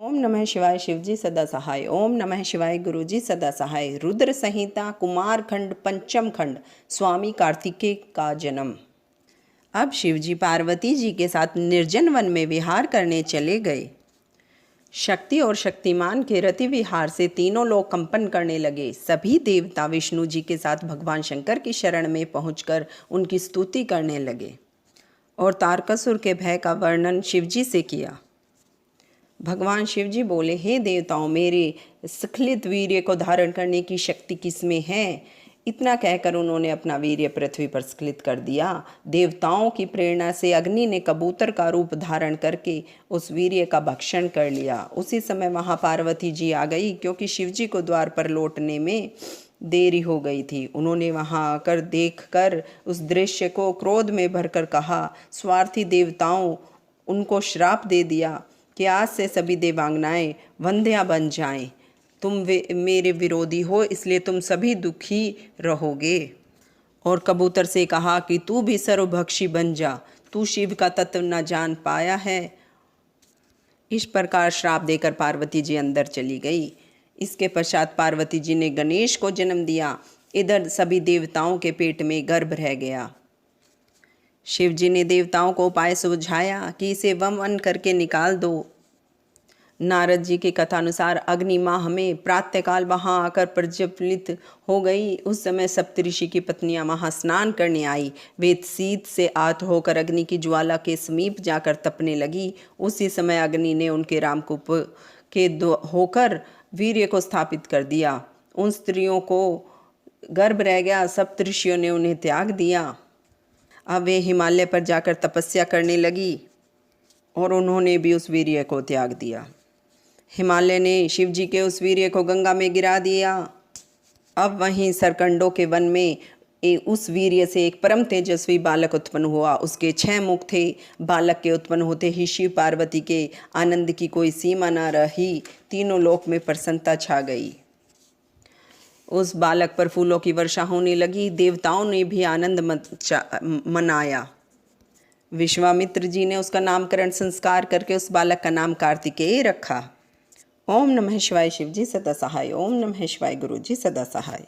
ओम नमः शिवाय शिवजी सदा सहाय। ओम नमः शिवाय गुरुजी सदा सहाय। रुद्र संहिता कुमार खंड पंचम खंड। स्वामी कार्तिकेय का जन्म। अब शिवजी पार्वती जी के साथ निर्जन वन में विहार करने चले गए। शक्ति और शक्तिमान के रति विहार से तीनों लोग कंपन करने लगे। सभी देवता विष्णु जी के साथ भगवान शंकर की शरण में पहुंचकर उनकी स्तुति करने लगे और तारकासुर के भय का वर्णन शिवजी से किया। भगवान शिवजी बोले, हे देवताओं, मेरे स्खलित वीर्य को धारण करने की शक्ति किसमें है? इतना कहकर उन्होंने अपना वीर्य पृथ्वी पर स्खलित कर दिया। देवताओं की प्रेरणा से अग्नि ने कबूतर का रूप धारण करके उस वीर्य का भक्षण कर लिया। उसी समय वहाँ पार्वती जी आ गई, क्योंकि शिवजी को द्वार पर लौटने में देरी हो गई थी। उन्होंने वहाँ आकर देखकर उस दृश्य को क्रोध में भरकर कहा, स्वार्थी देवताओं, उनको श्राप दे दिया कि आज से सभी देवांगनाएं वंध्या बन जाएं। तुम मेरे विरोधी हो, इसलिए तुम सभी दुखी रहोगे। और कबूतर से कहा कि तू भी सर्वभक्षी बन जा, तू शिव का तत्व न जान पाया है। इस प्रकार श्राप देकर पार्वती जी अंदर चली गई। इसके पश्चात पार्वती जी ने गणेश को जन्म दिया। इधर सभी देवताओं के पेट में गर्भ रह गया। शिव जी ने देवताओं को उपाय सुझाया कि इसे वमन करके निकाल दो। नारद जी की कथानुसार अग्नि माह में प्रातःकाल वहाँ आकर प्रज्वलित हो गई। उस समय सप्तऋषि की पत्नियां वहाँ स्नान करने आई। वे शीत से आत होकर अग्नि की ज्वाला के समीप जाकर तपने लगी। उसी समय अग्नि ने उनके रामकूप के होकर वीर्य को स्थापित कर दिया। उन स्त्रियों को गर्भ रह गया। सप्तऋषियों ने उन्हें त्याग दिया। अब वे हिमालय पर जाकर तपस्या करने लगी और उन्होंने भी उस वीर्य को त्याग दिया। हिमालय ने शिव जी के उस वीर्य को गंगा में गिरा दिया। अब वहीं सरकंडों के वन में उस वीर्य से एक परम तेजस्वी बालक उत्पन्न हुआ। उसके 6 मुख थे। बालक के उत्पन्न होते ही शिव पार्वती के आनंद की कोई सीमा न रही। तीनों लोक में प्रसन्नता छा गई। उस बालक पर फूलों की वर्षा होने लगी। देवताओं ने भी आनंद मनाया। विश्वामित्र जी ने उसका नामकरण संस्कार करके उस बालक का नाम कार्तिकेय रखा। ओम नमः शिवाय शिवजी सदा सहाय। ओम नमः शिवाय गुरुजी सदा सहाय।